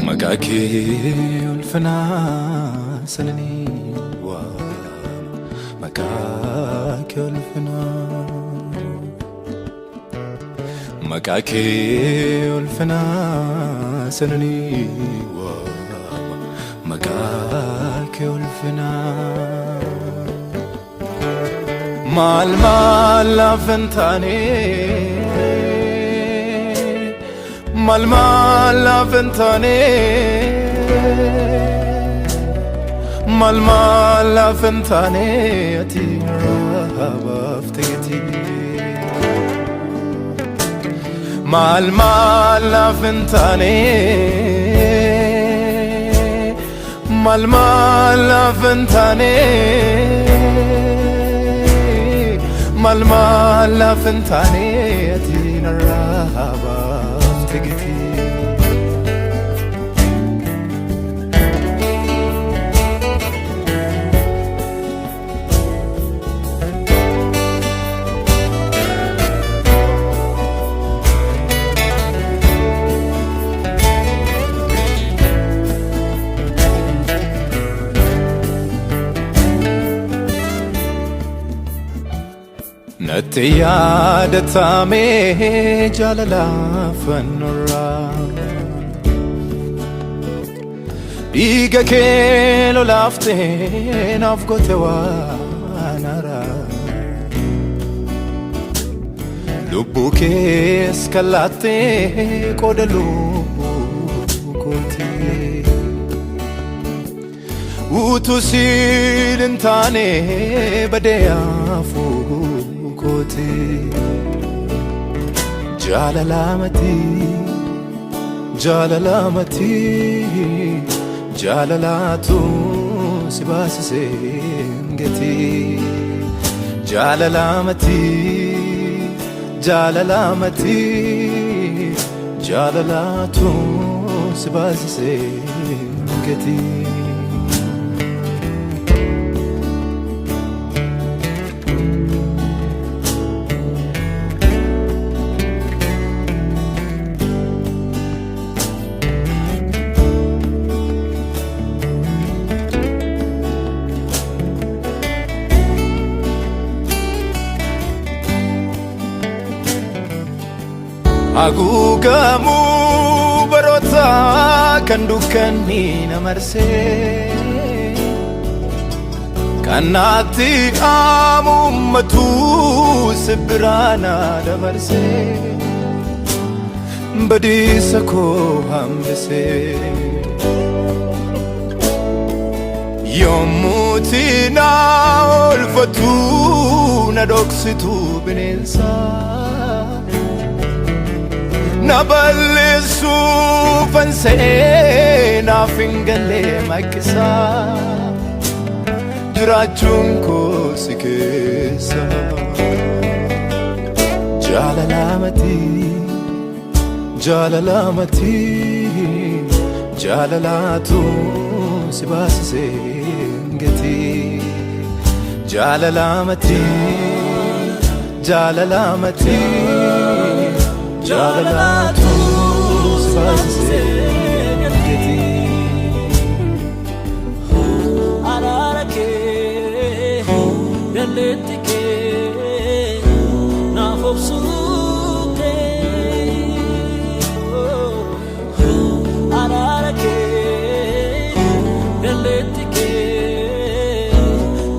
مكاكي الفنا سنني مكاكي الفنا مكاكي الفنا سنني مكاكي الفنا مال فنتاني مال فنتاني مال فنتاني أتي رهاب فتيتي مال فنتاني مال فنتاني مال فنتاني أتي رهاب نتيا دتامي جاللا فنورا إيجا كيلو لافتين أفقوتي وانارا لبوكي اسكالاتي كودلو كوتي وتسيل انتاني بديافو كوتي جاللامتي جاللامتي جاللاتو سباس سنجتي جاللامتي جاللامتي جاللاتو سباس سنجتي Aku kamu berota kandukanni namarse kanati amummatu sibrana damarse badisako hambise yomutina ulfatu nadoksitu binensa نبلسو فنسينا فنجلي مكسا جراجونكو سكسا جاللامتي جاللامتي جاللاتو سباس سنجتي جاللامتي جاللامتي جاللاتو سباسي أراركي دلتكي نافوب سوكي أراركي دلتكي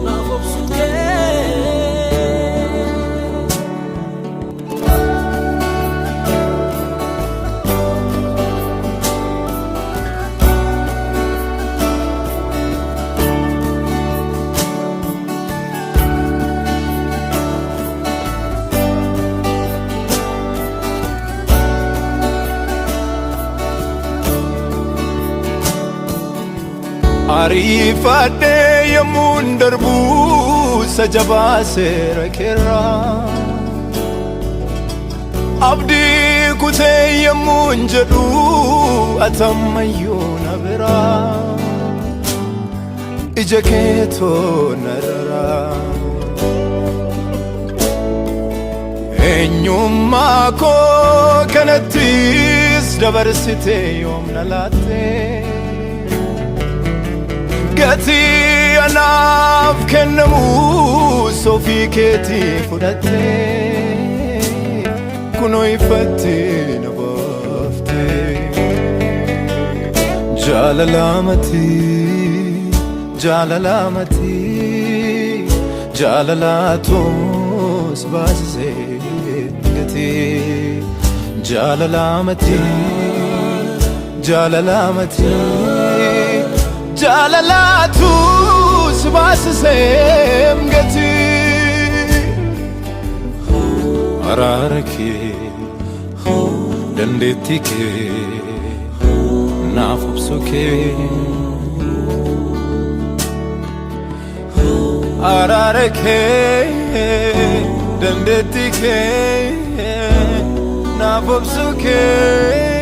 نافوب سوكي Arifadhe yemmuun darbu sajabaa seera keerraa Abdii kutee yemmuun jedhu atammayyuu na biraa Ija keetoo nararaa Eenyummaa koo kanattis dabarsitee yoom na laattee Gatii anaaf kennamu ofii keetii fudhattee Kunoo ifattee na baaftee Jaalalaamati jaalalaatoos baasisee gatii Jaalalaamati jaalalaatoos baasisee gatii Araara kee dandeettii kee naaf obsuu kee Araara kee dandeettii kee naaf obsuu kee